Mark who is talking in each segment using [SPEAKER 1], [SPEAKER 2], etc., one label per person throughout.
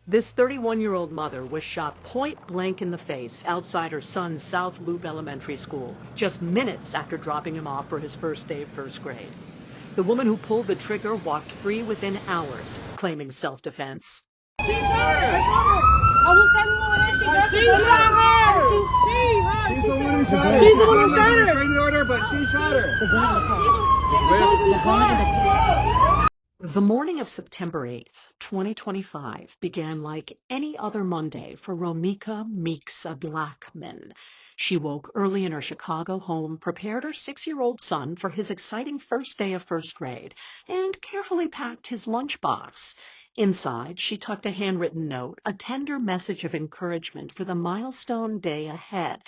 [SPEAKER 1] This 31-year-old mother was shot point blank in the face outside her son's South Loop Elementary School, just minutes after dropping him off for his first day of first grade. The woman who pulled the trigger walked free within hours, claiming self-defense.
[SPEAKER 2] She shot her! I was telling her she shot her! She's the one who shot her! She's the one who shot her! She order, but she shot her!
[SPEAKER 1] The morning of September 8th, 2025 began like any other Monday for Romeca Meeks-Blackmon. She woke early in her Chicago home, prepared her 6-year-old son for his exciting first day of first grade, and carefully packed his lunchbox. Inside, she tucked a handwritten note, a tender message of encouragement for the milestone day ahead.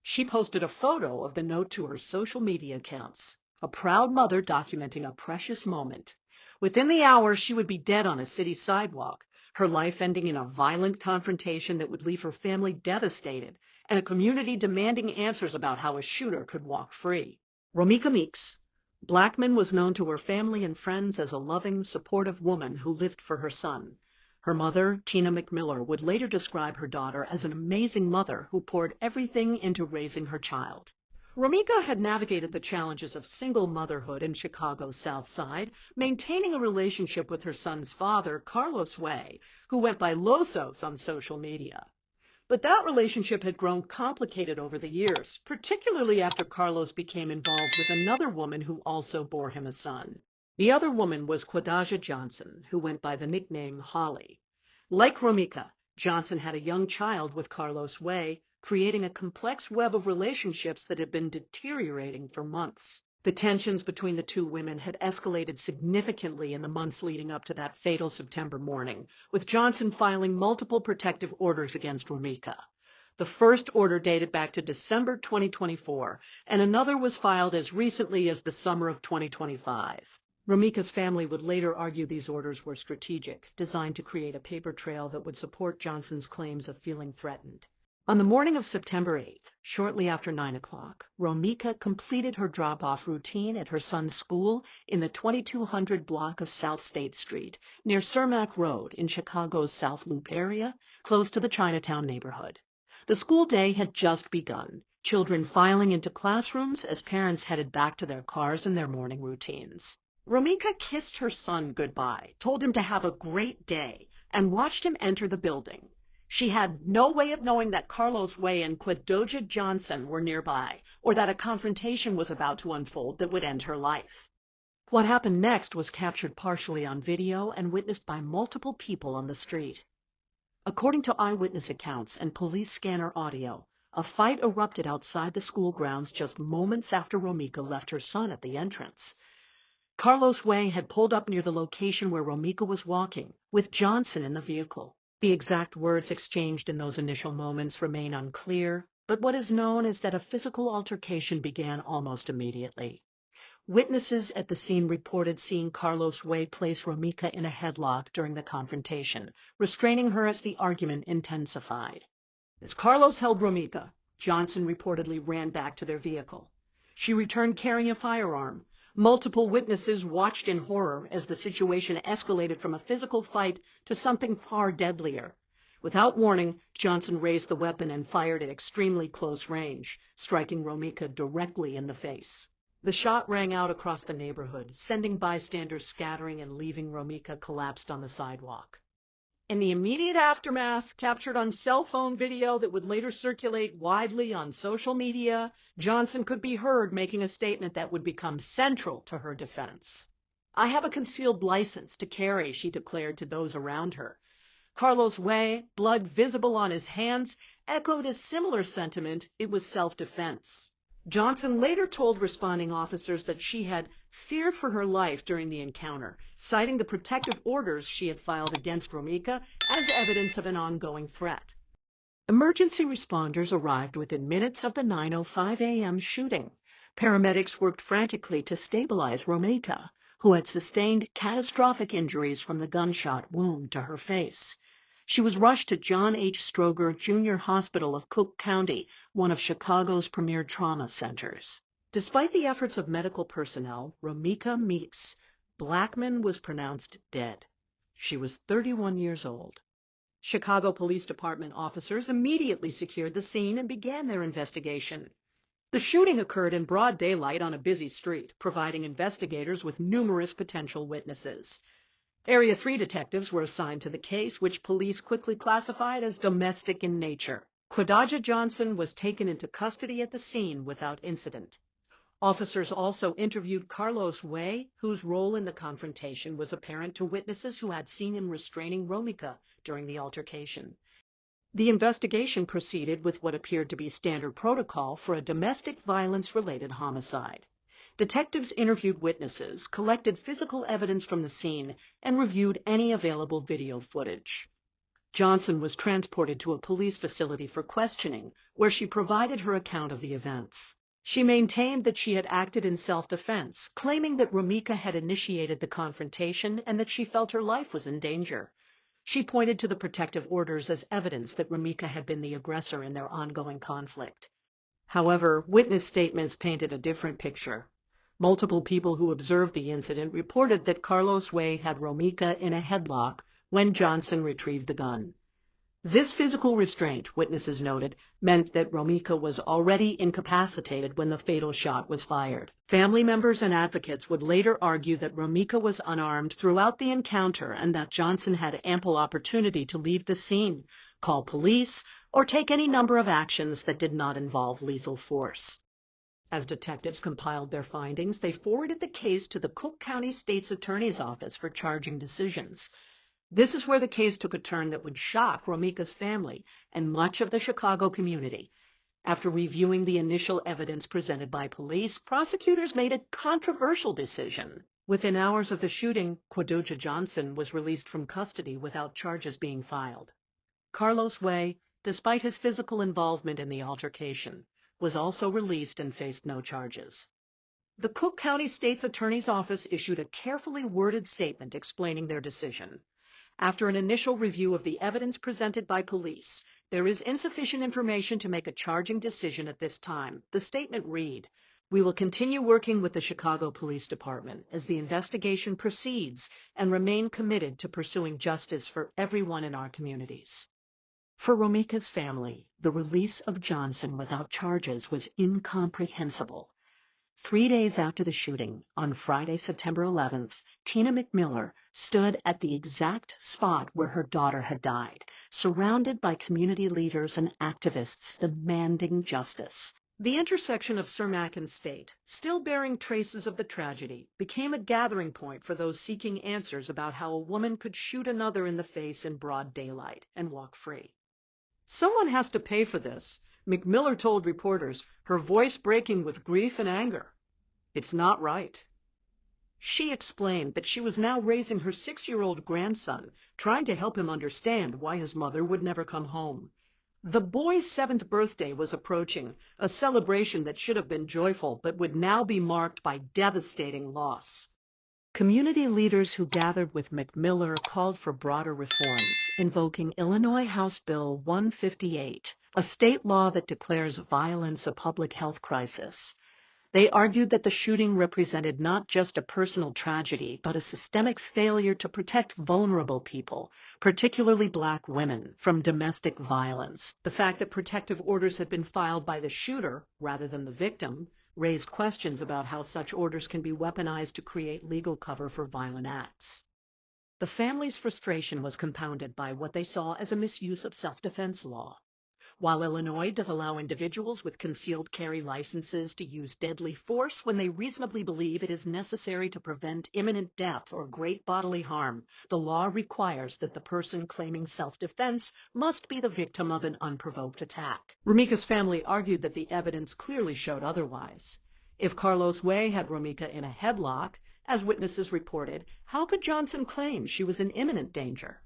[SPEAKER 1] She posted a photo of the note to her social media accounts, a proud mother documenting a precious moment. Within the hour, she would be dead on a city sidewalk, her life ending in a violent confrontation that would leave her family devastated, and a community demanding answers about how a shooter could walk free. Romeca Meeks-Blackmon was known to her family and friends as a loving, supportive woman who lived for her son. Her mother, Tina McMiller, would later describe her daughter as an amazing mother who poured everything into raising her child. Romeca had navigated the challenges of single motherhood in Chicago's South Side, maintaining a relationship with her son's father, Carlos Way, who went by Losos on social media. But that relationship had grown complicated over the years, particularly after Carlos became involved with another woman who also bore him a son. The other woman was Quadaja Johnson, who went by the nickname Holly. Like Romeca, Johnson had a young child with Carlos Way, creating a complex web of relationships that had been deteriorating for months. The tensions between the two women had escalated significantly in the months leading up to that fatal September morning, with Johnson filing multiple protective orders against Romeca. The first order dated back to December 2024, and another was filed as recently as the summer of 2025. Romeca's family would later argue these orders were strategic, designed to create a paper trail that would support Johnson's claims of feeling threatened. On the morning of September 8th, shortly after 9 o'clock, Romeca completed her drop-off routine at her son's school in the 2200 block of South State Street, near Cermak Road in Chicago's South Loop area, close to the Chinatown neighborhood. The school day had just begun, children filing into classrooms as parents headed back to their cars and their morning routines. Romeca kissed her son goodbye, told him to have a great day, and watched him enter the building. She had no way of knowing that Carlos Way and Quadaja Johnson were nearby, or that a confrontation was about to unfold that would end her life. What happened next was captured partially on video and witnessed by multiple people on the street. According to eyewitness accounts and police scanner audio, a fight erupted outside the school grounds just moments after Romeca left her son at the entrance. Carlos Way had pulled up near the location where Romeca was walking, with Johnson in the vehicle. The exact words exchanged in those initial moments remain unclear, but what is known is that a physical altercation began almost immediately. Witnesses at the scene reported seeing Carlos Way place Romeca in a headlock during the confrontation, restraining her as the argument intensified. As Carlos held Romeca, Johnson reportedly ran back to their vehicle. She returned carrying a firearm. Multiple witnesses watched in horror as the situation escalated from a physical fight to something far deadlier. Without warning, Johnson raised the weapon and fired at extremely close range, striking Romeca directly in the face. The shot rang out across the neighborhood, sending bystanders scattering and leaving Romeca collapsed on the sidewalk. In the immediate aftermath, captured on cell phone video that would later circulate widely on social media, Johnson could be heard making a statement that would become central to her defense. "I have a concealed license to carry," she declared to those around her. Carlos Way, blood visible on his hands, echoed a similar sentiment. It was self-defense. Johnson later told responding officers that she had feared for her life during the encounter, citing the protective orders she had filed against Romeca as evidence of an ongoing threat. Emergency responders arrived within minutes of the 9:05 a.m. shooting. Paramedics worked frantically to stabilize Romeca, who had sustained catastrophic injuries from the gunshot wound to her face. She was rushed to John H. Stroger Jr. Hospital of Cook County, one of Chicago's premier trauma centers. Despite the efforts of medical personnel, Romeca Meeks-Blackmon was pronounced dead. She was 31 years old. Chicago Police Department officers immediately secured the scene and began their investigation. The shooting occurred in broad daylight on a busy street, providing investigators with numerous potential witnesses. Area 3 detectives were assigned to the case, which police quickly classified as domestic in nature. Quadaja Johnson was taken into custody at the scene without incident. Officers also interviewed Carlos Way, whose role in the confrontation was apparent to witnesses who had seen him restraining Romeca during the altercation. The investigation proceeded with what appeared to be standard protocol for a domestic violence-related homicide. Detectives interviewed witnesses, collected physical evidence from the scene, and reviewed any available video footage. Johnson was transported to a police facility for questioning, where she provided her account of the events. She maintained that she had acted in self-defense, claiming that Romeca had initiated the confrontation and that she felt her life was in danger. She pointed to the protective orders as evidence that Romeca had been the aggressor in their ongoing conflict. However, witness statements painted a different picture. Multiple people who observed the incident reported that Carlos Way had Romeca in a headlock when Johnson retrieved the gun. This physical restraint, witnesses noted, meant that Romeca was already incapacitated when the fatal shot was fired. Family members and advocates would later argue that Romeca was unarmed throughout the encounter and that Johnson had ample opportunity to leave the scene, call police, or take any number of actions that did not involve lethal force. As detectives compiled their findings, they forwarded the case to the Cook County State's Attorney's Office for charging decisions. This is where the case took a turn that would shock Romeca's family and much of the Chicago community. After reviewing the initial evidence presented by police, prosecutors made a controversial decision. Within hours of the shooting, Quadaja Johnson was released from custody without charges being filed. Carlos Way, despite his physical involvement in the altercation, was also released and faced no charges. The Cook County State's Attorney's Office issued a carefully worded statement explaining their decision. After an initial review of the evidence presented by police, there is insufficient information to make a charging decision at this time. The statement read, "We will continue working with the Chicago Police Department as the investigation proceeds and remain committed to pursuing justice for everyone in our communities." For Romeca's family, the release of Johnson without charges was incomprehensible. 3 days after the shooting, on Friday, September 11th, Tina McMiller stood at the exact spot where her daughter had died, surrounded by community leaders and activists demanding justice. The intersection of Cermak and State, still bearing traces of the tragedy, became a gathering point for those seeking answers about how a woman could shoot another in the face in broad daylight and walk free. "Someone has to pay for this," McMiller told reporters, her voice breaking with grief and anger. "It's not right." She explained that she was now raising her 6-year-old grandson, trying to help him understand why his mother would never come home. The boy's 7th birthday was approaching, a celebration that should have been joyful but would now be marked by devastating loss. Community leaders who gathered with McMiller called for broader reforms, invoking Illinois House Bill 158, a state law that declares violence a public health crisis. They argued that the shooting represented not just a personal tragedy, but a systemic failure to protect vulnerable people, particularly Black women, from domestic violence. The fact that protective orders had been filed by the shooter rather than the victim raised questions about how such orders can be weaponized to create legal cover for violent acts. The family's frustration was compounded by what they saw as a misuse of self-defense law. While Illinois does allow individuals with concealed carry licenses to use deadly force when they reasonably believe it is necessary to prevent imminent death or great bodily harm, the law requires that the person claiming self-defense must be the victim of an unprovoked attack. Romeca's family argued that the evidence clearly showed otherwise. If Carlos Way had Romeca in a headlock, as witnesses reported, how could Johnson claim she was in imminent danger?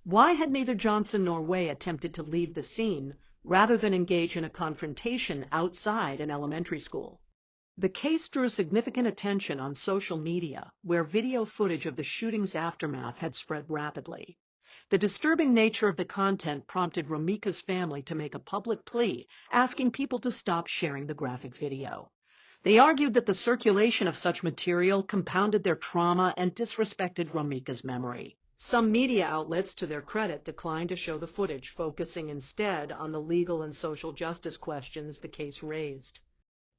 [SPEAKER 1] Why had neither Johnson nor Way attempted to leave the scene rather than engage in a confrontation outside an elementary school? The case drew significant attention on social media, where video footage of the shooting's aftermath had spread rapidly. The disturbing nature of the content prompted Romeca's family to make a public plea, asking people to stop sharing the graphic video. They argued that the circulation of such material compounded their trauma and disrespected Romeca's memory. Some media outlets, to their credit, declined to show the footage, focusing instead on the legal and social justice questions the case raised.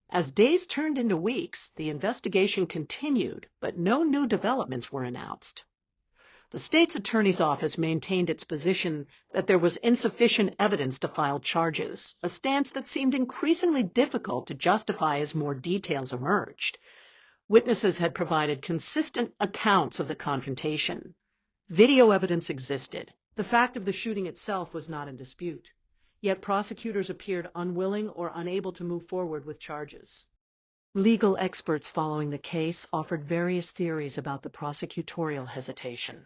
[SPEAKER 1] As days turned into weeks, the investigation continued, but no new developments were announced. The state's attorney's office maintained its position that there was insufficient evidence to file charges, a stance that seemed increasingly difficult to justify as more details emerged. Witnesses had provided consistent accounts of the confrontation. Video evidence existed. The fact of the shooting itself was not in dispute. Yet prosecutors appeared unwilling or unable to move forward with charges. Legal experts following the case offered various theories about the prosecutorial hesitation.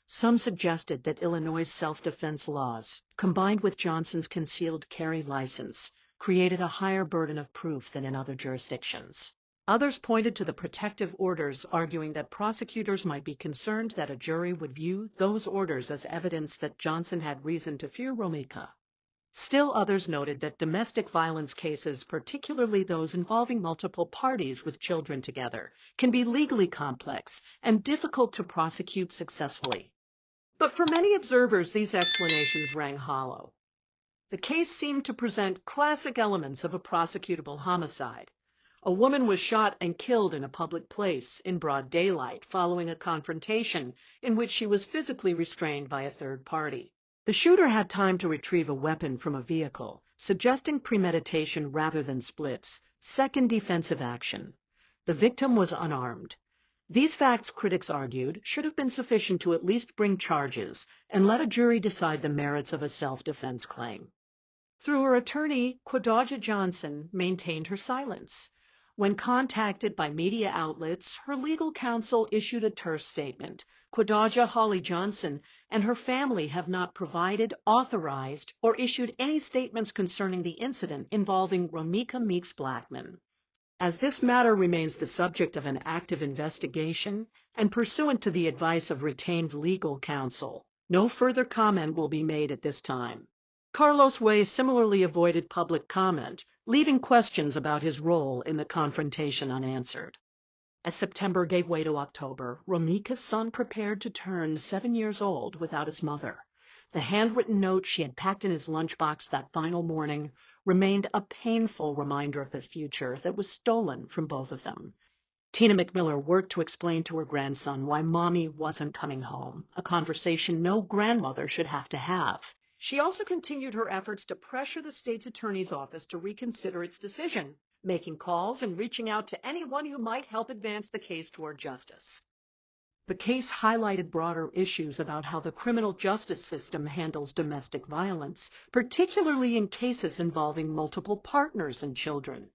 [SPEAKER 1] Some suggested that Illinois' self-defense laws, combined with Johnson's concealed carry license, created a higher burden of proof than in other jurisdictions. Others pointed to the protective orders, arguing that prosecutors might be concerned that a jury would view those orders as evidence that Johnson had reason to fear Romeca. Still others noted that domestic violence cases, particularly those involving multiple parties with children together, can be legally complex and difficult to prosecute successfully. But for many observers, these explanations rang hollow. The case seemed to present classic elements of a prosecutable homicide. A woman was shot and killed in a public place in broad daylight following a confrontation in which she was physically restrained by a third party. The shooter had time to retrieve a weapon from a vehicle, suggesting premeditation rather than splits, second defensive action. The victim was unarmed. These facts, critics argued, should have been sufficient to at least bring charges and let a jury decide the merits of a self-defense claim. Through her attorney, Quadaja Johnson maintained her silence. When contacted by media outlets, her legal counsel issued a terse statement. Quadaja Holly Johnson and her family have not provided, authorized, or issued any statements concerning the incident involving Romeca Meeks-Blackmon. As this matter remains the subject of an active investigation and pursuant to the advice of retained legal counsel, no further comment will be made at this time. Carlos Way similarly avoided public comment, leaving questions about his role in the confrontation unanswered. As September gave way to October, Romeca's son prepared to turn 7 years old without his mother. The handwritten note she had packed in his lunchbox that final morning remained a painful reminder of the future that was stolen from both of them. Tina McMiller worked to explain to her grandson why Mommy wasn't coming home, a conversation no grandmother should have to have. She also continued her efforts to pressure the state's attorney's office to reconsider its decision, making calls and reaching out to anyone who might help advance the case toward justice. The case highlighted broader issues about how the criminal justice system handles domestic violence, particularly in cases involving multiple partners and children.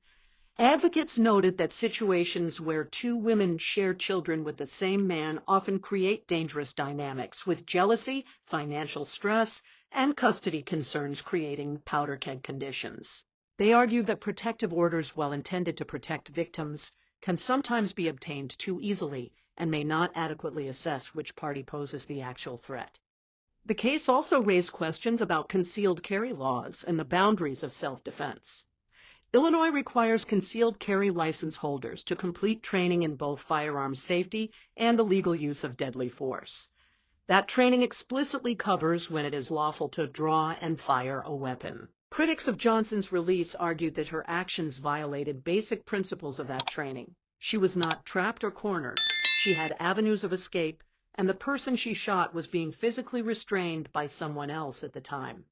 [SPEAKER 1] Advocates noted that situations where two women share children with the same man often create dangerous dynamics, with jealousy, financial stress, and custody concerns creating powder keg conditions. They argued that protective orders, while intended to protect victims, can sometimes be obtained too easily and may not adequately assess which party poses the actual threat. The case also raised questions about concealed carry laws and the boundaries of self-defense. Illinois requires concealed carry license holders to complete training in both firearms safety and the legal use of deadly force. That training explicitly covers when it is lawful to draw and fire a weapon. Critics of Johnson's release argued that her actions violated basic principles of that training. She was not trapped or cornered. She had avenues of escape, and the person she shot was being physically restrained by someone else at the time.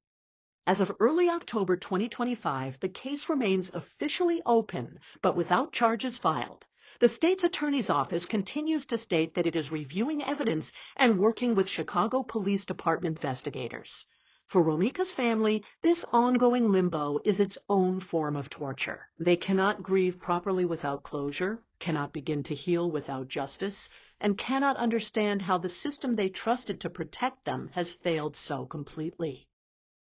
[SPEAKER 1] As of early October 2025, the case remains officially open, but without charges filed. The state's attorney's office continues to state that it is reviewing evidence and working with Chicago Police Department investigators. For Romeca's family, this ongoing limbo is its own form of torture. They cannot grieve properly without closure, cannot begin to heal without justice, and cannot understand how the system they trusted to protect them has failed so completely.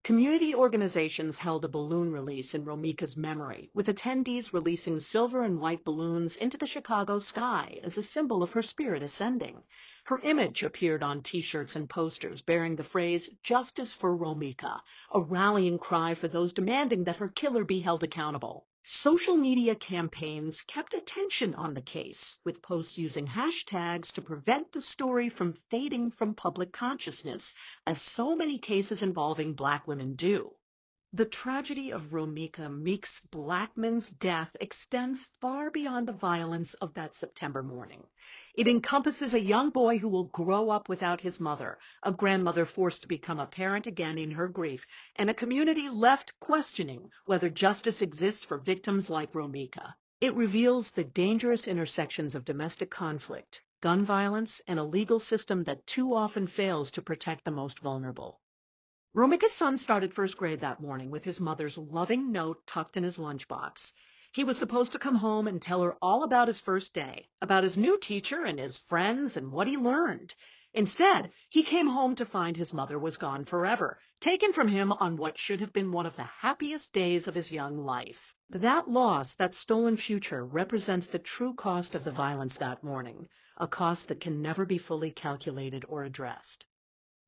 [SPEAKER 1] Community organizations held a balloon release in Romeca's memory, with attendees releasing silver and white balloons into the Chicago sky as a symbol of her spirit ascending. Her image appeared on T-shirts and posters bearing the phrase, "Justice for Romeca," a rallying cry for those demanding that her killer be held accountable. Social media campaigns kept attention on the case, with posts using hashtags to prevent the story from fading from public consciousness, as so many cases involving Black women do. The tragedy of Romeca Meeks-Blackmon's death extends far beyond the violence of that September morning. It encompasses a young boy who will grow up without his mother, a grandmother forced to become a parent again in her grief, and a community left questioning whether justice exists for victims like Romeca. It reveals the dangerous intersections of domestic conflict, gun violence, and a legal system that too often fails to protect the most vulnerable. Romeca's son started first grade that morning with his mother's loving note tucked in his lunchbox. He was supposed to come home and tell her all about his first day, about his new teacher and his friends and what he learned. Instead, he came home to find his mother was gone forever, taken from him on what should have been one of the happiest days of his young life. That loss, that stolen future, represents the true cost of the violence that morning, a cost that can never be fully calculated or addressed.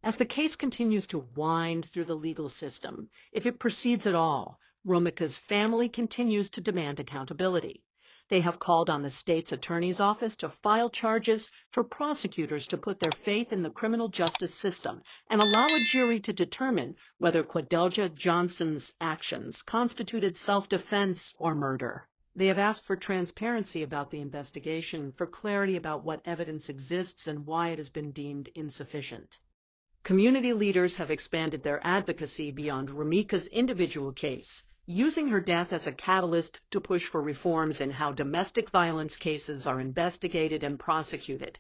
[SPEAKER 1] As the case continues to wind through the legal system, if it proceeds at all, Romeca's family continues to demand accountability. They have called on the state's attorney's office to file charges for prosecutors to put their faith in the criminal justice system and allow a jury to determine whether Quadelja Johnson's actions constituted self-defense or murder. They have asked for transparency about the investigation, for clarity about what evidence exists and why it has been deemed insufficient. Community leaders have expanded their advocacy beyond Romeca's individual case, using her death as a catalyst to push for reforms in how domestic violence cases are investigated and prosecuted.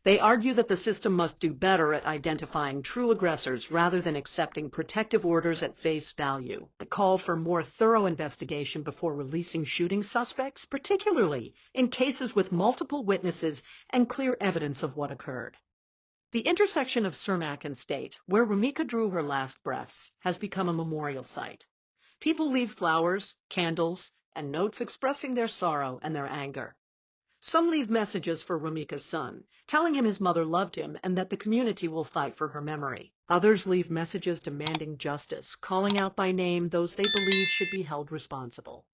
[SPEAKER 1] They argue that the system must do better at identifying true aggressors rather than accepting protective orders at face value. They call for more thorough investigation before releasing shooting suspects, particularly in cases with multiple witnesses and clear evidence of what occurred. The intersection of Cermak and State, where Romeca drew her last breaths, has become a memorial site. People leave flowers, candles, and notes expressing their sorrow and their anger. Some leave messages for Romeca's son, telling him his mother loved him and that the community will fight for her memory. Others leave messages demanding justice, calling out by name those they believe should be held responsible.